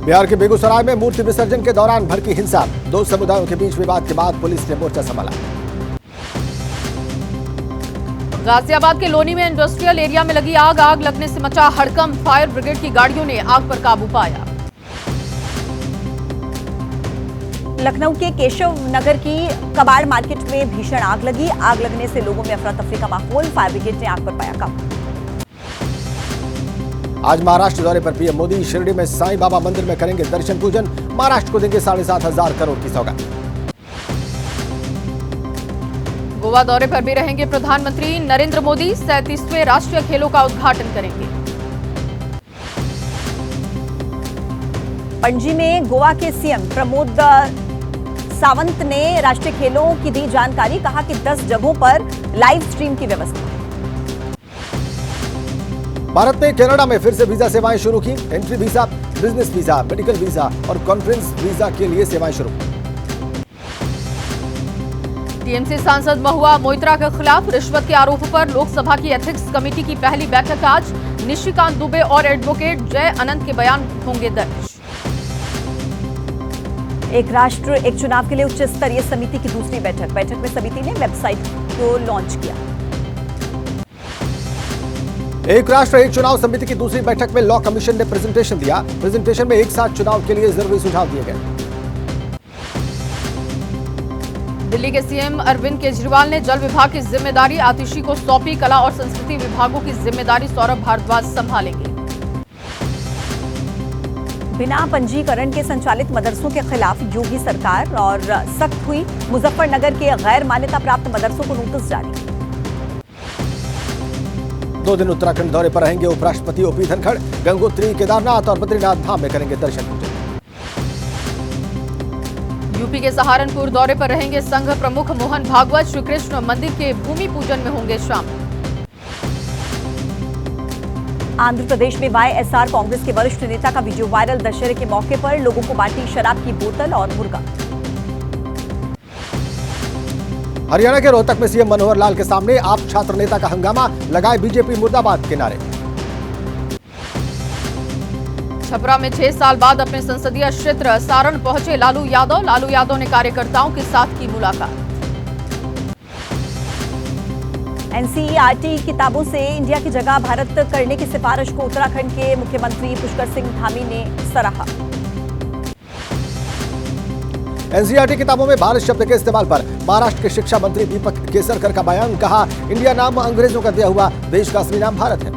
बिहार के बेगूसराय में मूर्ति विसर्जन के दौरान भड़की हिंसा, दो समुदायों के बीच विवाद के बाद पुलिस ने मोर्चा संभाला। गाजियाबाद के लोनी में इंडस्ट्रियल एरिया में लगी आग लगने से मचा हड़कंप, फायर ब्रिगेड की गाड़ियों ने आग पर काबू पाया। लखनऊ के केशव नगर की कबाड़ मार्केट में भीषण आग लगी। आग लगने से लोगों में अफरा तफरी का माहौल, फायर ब्रिगेड ने आग पर पाया काबू। आज महाराष्ट्र दौरे पर पीएम मोदी शिरडी में साईं बाबा मंदिर में करेंगे दर्शन पूजन, महाराष्ट्र को देंगे 7,500 करोड़ की सौगात। गोवा दौरे पर भी रहेंगे प्रधानमंत्री नरेंद्र मोदी, 37वें राष्ट्रीय खेलों का उद्घाटन करेंगे। पणजी में गोवा के सीएम प्रमोद सावंत ने राष्ट्रीय खेलों की दी जानकारी, कहा कि 10 जगहों पर लाइव स्ट्रीम की व्यवस्था। भारत ने कनाडा में फिर से वीजा सेवाएं शुरू की, entry visa, business visa, medical visa और कॉन्फ्रेंस वीजा के लिए सेवाएं शुरू। टीएमसी सांसद महुआ मोइत्रा के खिलाफ रिश्वत के आरोपों पर लोकसभा की एथिक्स कमेटी की पहली बैठक आज, निशिकांत दुबे और एडवोकेट जय अनंत के बयान होंगे दर्ज। एक राष्ट्र एक चुनाव के लिए उच्च स्तरीय समिति की दूसरी बैठक में समिति ने वेबसाइट को लॉन्च किया। एक राष्ट्र एक चुनाव समिति की दूसरी बैठक में लॉ कमीशन ने प्रेजेंटेशन दिया। प्रेजेंटेशन में एक साथ चुनाव के लिए जरूरी सुझाव दिए गए। दिल्ली के सीएम अरविंद केजरीवाल ने जल विभाग की जिम्मेदारी आतिशी को सौंपी, कला और संस्कृति विभागों की जिम्मेदारी सौरभ भारद्वाज संभालेंगे। बिना पंजीकरण के संचालित मदरसों के खिलाफ योगी सरकार और सख्त हुई, मुजफ्फरनगर के गैर मान्यता प्राप्त मदरसों को नोटिस जारी। 2 दिन उत्तराखंड दौरे पर रहेंगे उपराष्ट्रपति ओपी धनखड़, गंगोत्री, केदारनाथ और बद्रीनाथ धाम में करेंगे दर्शन पूजन। यूपी के सहारनपुर दौरे पर रहेंगे संघ प्रमुख मोहन भागवत, श्री कृष्ण मंदिर के भूमि पूजन में होंगे शामिल। आंध्र प्रदेश में वाईएसआर कांग्रेस के वरिष्ठ नेता का वीडियो वायरल, दशहरे के मौके पर लोगों को बांटी शराब की बोतल और मुर्गा। हरियाणा के रोहतक में सीएम मनोहर लाल के सामने आप छात्र नेता का हंगामा, लगाए बीजेपी मुर्दाबाद के नारे। छपरा में 6 साल बाद अपने संसदीय क्षेत्र सारण पहुंचे लालू यादव ने कार्यकर्ताओं के साथ की मुलाकात। एनसीईआरटी किताबों से इंडिया की जगह भारत करने की सिफारिश को उत्तराखंड के मुख्यमंत्री पुष्कर सिंह धामी ने सराहा। एनसीईआरटी किताबों में भारत शब्द के इस्तेमाल पर महाराष्ट्र के शिक्षा मंत्री दीपक केसरकर का बयान, कहा इंडिया नाम अंग्रेजों का दिया हुआ, देश का असली नाम भारत है।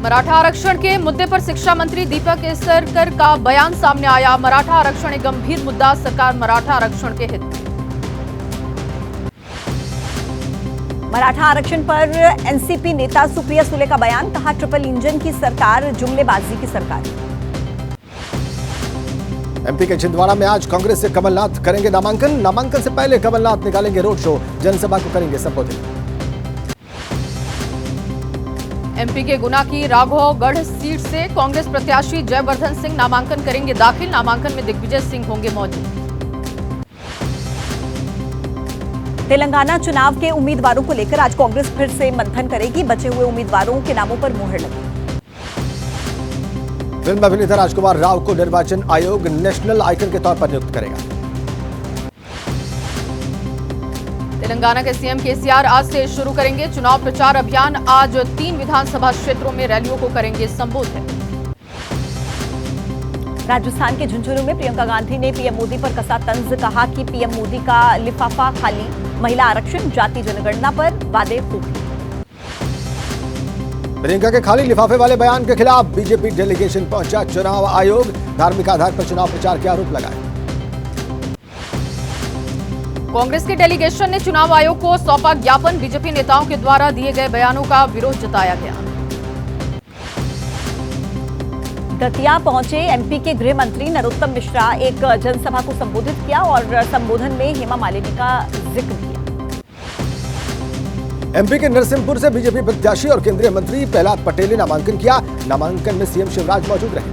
मराठा आरक्षण के मुद्दे पर शिक्षा मंत्री दीपक केसरकर का बयान सामने आया। मराठा आरक्षण एक गंभीर मुद्दा, सरकार मराठा आरक्षण के हित में। मराठा आरक्षण पर एनसीपी नेता सुप्रिया सुले का बयान, कहा ट्रिपल इंजन की सरकार जुमलेबाजी की सरकार। एमपी के छिंदवाड़ा में आज कांग्रेस से कमलनाथ करेंगे नामांकन से पहले कमलनाथ निकालेंगे रोड शो, जनसभा को करेंगे संबोधित। एमपी के गुना की राघवगढ़ सीट से कांग्रेस प्रत्याशी जयवर्धन सिंह नामांकन करेंगे दाखिल, नामांकन में दिग्विजय सिंह होंगे मौजूद। तेलंगाना चुनाव के उम्मीदवारों को लेकर आज कांग्रेस फिर से मंथन करेगी, बचे हुए उम्मीदवारों के नामों पर मुहर लगेगी। फिल्म अभिनेता राजकुमार राव को निर्वाचन आयोग नेशनल आइकन के तौर पर नियुक्त करेगा। तेलंगाना के सीएम केसीआर आज से शुरू करेंगे चुनाव प्रचार अभियान, आज 3 विधानसभा क्षेत्रों में रैलियों को करेंगे संबोधित। राजस्थान के झुंझुनू में प्रियंका गांधी ने पीएम मोदी पर कसा तंज, कहा कि पीएम मोदी का लिफाफा खाली, महिला आरक्षण, जाति जनगणना पर वादे फूके। प्रियंका के खाली लिफाफे वाले बयान के खिलाफ बीजेपी डेलीगेशन पहुंचा चुनाव आयोग, धार्मिक आधार पर चुनाव प्रचार के आरोप लगाए। कांग्रेस के डेलीगेशन ने चुनाव आयोग को सौंपा ज्ञापन, बीजेपी नेताओं के द्वारा दिए गए बयानों का विरोध जताया गया। दतिया पहुंचे एमपी के गृह मंत्री नरोत्तम मिश्रा, एक जनसभा को संबोधित किया और संबोधन में हेमा मालिनी का जिक्र किया। एमपी के नरसिंहपुर से बीजेपी प्रत्याशी और केंद्रीय मंत्री प्रहलाद पटेल ने नामांकन किया, नामांकन में सीएम शिवराज मौजूद रहे।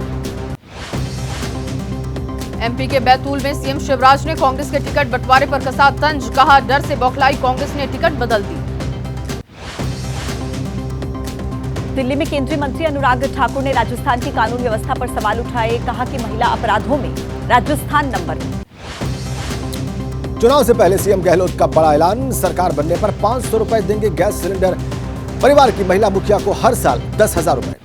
एमपी के बैतूल में सीएम शिवराज ने कांग्रेस के टिकट बंटवारे पर कसा तंज, कहा डर से बौखलाई कांग्रेस ने टिकट बदल दी। दिल्ली में केंद्रीय मंत्री अनुराग ठाकुर ने राजस्थान की कानून व्यवस्था पर सवाल उठाए। कहा कि महिला अपराधों में राजस्थान नंबर 1। चुनाव से पहले सीएम गहलोत का बड़ा ऐलान, सरकार बनने पर 500 रुपए देंगे गैस सिलेंडर, परिवार की महिला मुखिया को हर साल 10,000 रुपए।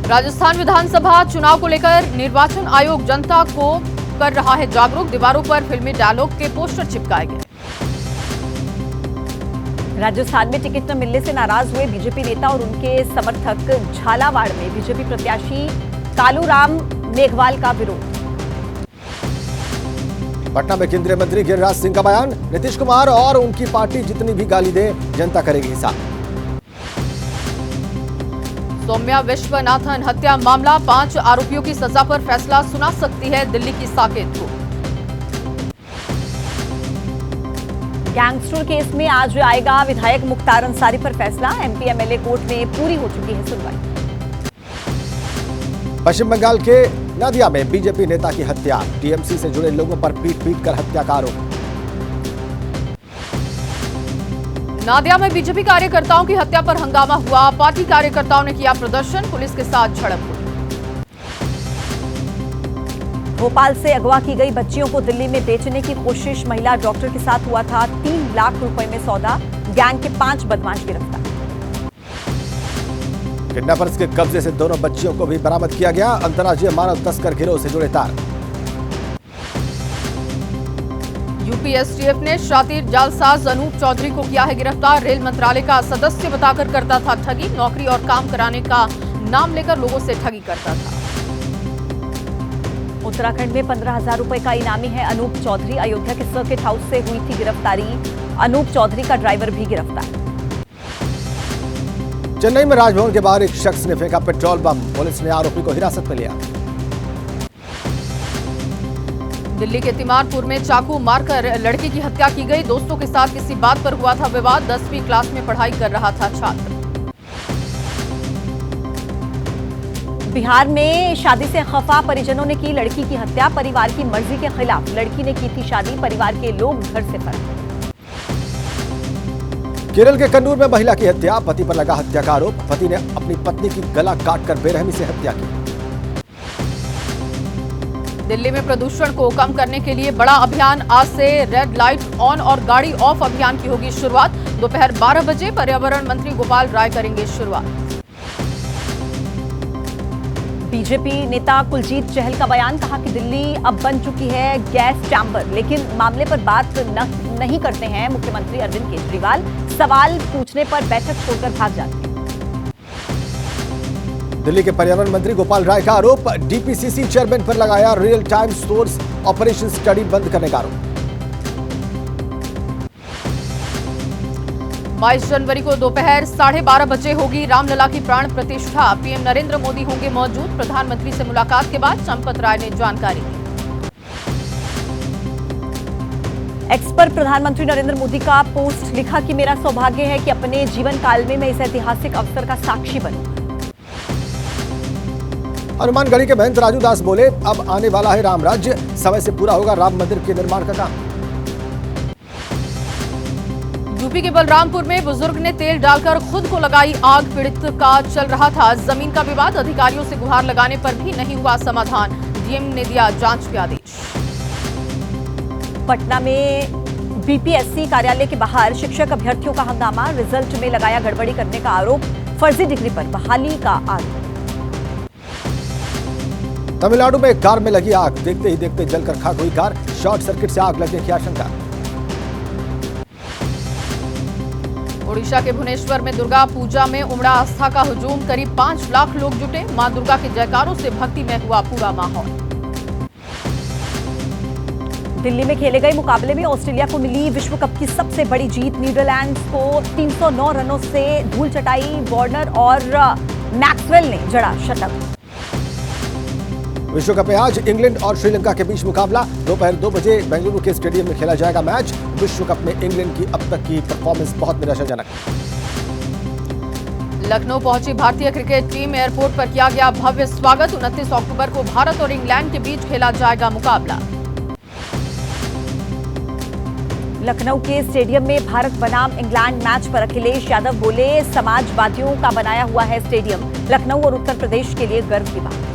राजस्थान विधानसभा चुनाव को लेकर निर्वाचन आयोग जनता को कर रहा है जागरूक, दीवारों पर फिल्मी डायलॉग के पोस्टर चिपकाए गए। राजस्थान में टिकट न मिलने से नाराज हुए बीजेपी नेता और उनके समर्थक, झालावाड़ में बीजेपी प्रत्याशी कालूराम मेघवाल का विरोध। पटना में केंद्रीय मंत्री गिरिराज सिंह का बयान, नीतीश कुमार और उनकी पार्टी जितनी भी गाली दे जनता करेगी हिसाब। सौम्या विश्वनाथन हत्या मामला, 5 आरोपियों की सजा पर फैसला सुना सकती है दिल्ली की साकेत कोर्ट। गैंगस्टर केस में आज आएगा विधायक मुख्तार अंसारी पर फैसला। एमपी एमएलए कोर्ट में पूरी हो चुकी है सुनवाई। पश्चिम बंगाल के नादिया में बीजेपी नेता की हत्या, टीएमसी से जुड़े लोगों पर पीट कर हत्या का आरोप। नादिया में बीजेपी कार्यकर्ताओं की हत्या पर हंगामा हुआ, पार्टी कार्यकर्ताओं ने किया प्रदर्शन, पुलिस के साथ झड़प हुई। भोपाल से अगवा की गई बच्चियों को दिल्ली में बेचने की कोशिश, महिला डॉक्टर के साथ हुआ था 3 लाख रुपए में सौदा, गैंग के 5 बदमाश गिरफ्तार। किडनैपर्स के कब्जे से दोनों बच्चियों को भी बरामद किया गया, अंतर्राज्यीय मानव तस्कर गिरोह से जुड़े तार। यूपी एसटीएफ ने शातिर जालसाज अनूप चौधरी को किया है गिरफ्तार, रेल मंत्रालय का सदस्य बताकर करता था ठगी, नौकरी और काम कराने का नाम लेकर लोगों से ठगी करता था। उत्तराखंड में 15,000 रुपए का इनामी है अनूप चौधरी, अयोध्या के सर्किट हाउस से हुई थी गिरफ्तारी, अनूप चौधरी का ड्राइवर भी गिरफ्तार। चेन्नई में राजभवन के बाहर एक शख्स ने फेंका पेट्रोल बम, पुलिस ने आरोपी को हिरासत में लिया। दिल्ली के तिमारपुर में चाकू मारकर लड़की की हत्या की गई, दोस्तों के साथ किसी बात पर हुआ था विवाद, 10वीं क्लास में पढ़ाई कर रहा था छात्र। बिहार में शादी से खफा परिजनों ने की लड़की की हत्या, परिवार की मर्जी के खिलाफ लड़की ने की थी शादी, परिवार के लोग घर से फरार। केरल के कन्नूर में महिला की हत्या, पति पर लगा हत्या का आरोप, पति ने अपनी पत्नी की गला काटकर बेरहमी से हत्या की। दिल्ली में प्रदूषण को कम करने के लिए बड़ा अभियान, आज से रेड लाइट ऑन और गाड़ी ऑफ अभियान की होगी शुरुआत, दोपहर 12 बजे पर्यावरण मंत्री गोपाल राय करेंगे शुरुआत। बीजेपी नेता कुलजीत चहल का बयान, कहा कि दिल्ली अब बन चुकी है गैस चैम्बर, लेकिन मामले पर बात नहीं करते हैं मुख्यमंत्री अरविंद केजरीवाल, सवाल पूछने पर बैठक छोड़कर भाग जाते हैं। दिल्ली के पर्यावरण मंत्री गोपाल राय का आरोप, डीपीसीसी चेयरमैन पर लगाया real time source operation study बंद करने का आरोप। 22 जनवरी को दोपहर 12:30 बजे होगी रामलला की प्राण प्रतिष्ठा, पीएम नरेंद्र मोदी होंगे मौजूद, प्रधानमंत्री से मुलाकात के बाद चंपत राय ने जानकारी दी। एक्स पर प्रधानमंत्री नरेंद्र मोदी का पोस्ट, लिखा कि मेरा सौभाग्य है कि अपने जीवन काल में मैं इस ऐतिहासिक अवसर का साक्षी बनूं। हनुमानगढ़ी के महंत राजू दास बोले, अब आने वाला है राम राज्य, समय से पूरा होगा राम मंदिर के निर्माण का काम। यूपी के बलरामपुर में बुजुर्ग ने तेल डालकर खुद को लगाई आग, पीड़ित का चल रहा था जमीन का विवाद, अधिकारियों से गुहार लगाने पर भी नहीं हुआ समाधान, डीएम ने दिया जांच के आदेश। पटना में बीपीएससी कार्यालय के बाहर शिक्षक अभ्यर्थियों का हंगामा, रिजल्ट में लगाया गड़बड़ी करने का आरोप, फर्जी डिग्री पर बहाली का आरोप। तमिलनाडु में एक कार में लगी आग, देखते ही देखते जलकर खाक हुई कार, शॉर्ट सर्किट से आग लगने की आशंका। ओडिशा के भुवनेश्वर में दुर्गा पूजा में उमड़ा आस्था का हुजूम, करीब 5 लाख लोग जुटे, मां दुर्गा के जयकारों से भक्ति में हुआ पूरा माहौल। दिल्ली में खेले गए मुकाबले में ऑस्ट्रेलिया को मिली विश्व कप की सबसे बड़ी जीत, नीदरलैंड्स को 309 रनों से धूल चटाई, वार्नर और मैक्सवेल ने जड़ा शतक। विश्व कप में आज इंग्लैंड और श्रीलंका के बीच मुकाबला, दोपहर 2 बजे बेंगलुरु के स्टेडियम में खेला जाएगा मैच। विश्व कप में इंग्लैंड की अब तक की परफॉर्मेंस बहुत निराशाजनक। लखनऊ पहुंची भारतीय क्रिकेट टीम, एयरपोर्ट पर किया गया भव्य स्वागत, 29 अक्टूबर को भारत और इंग्लैंड के बीच खेला जाएगा मुकाबला। लखनऊ के स्टेडियम में भारत बनाम इंग्लैंड मैच पर अखिलेश यादव बोले, समाजवादियों का बनाया हुआ है स्टेडियम, लखनऊ और उत्तर प्रदेश के लिए गर्व की बात।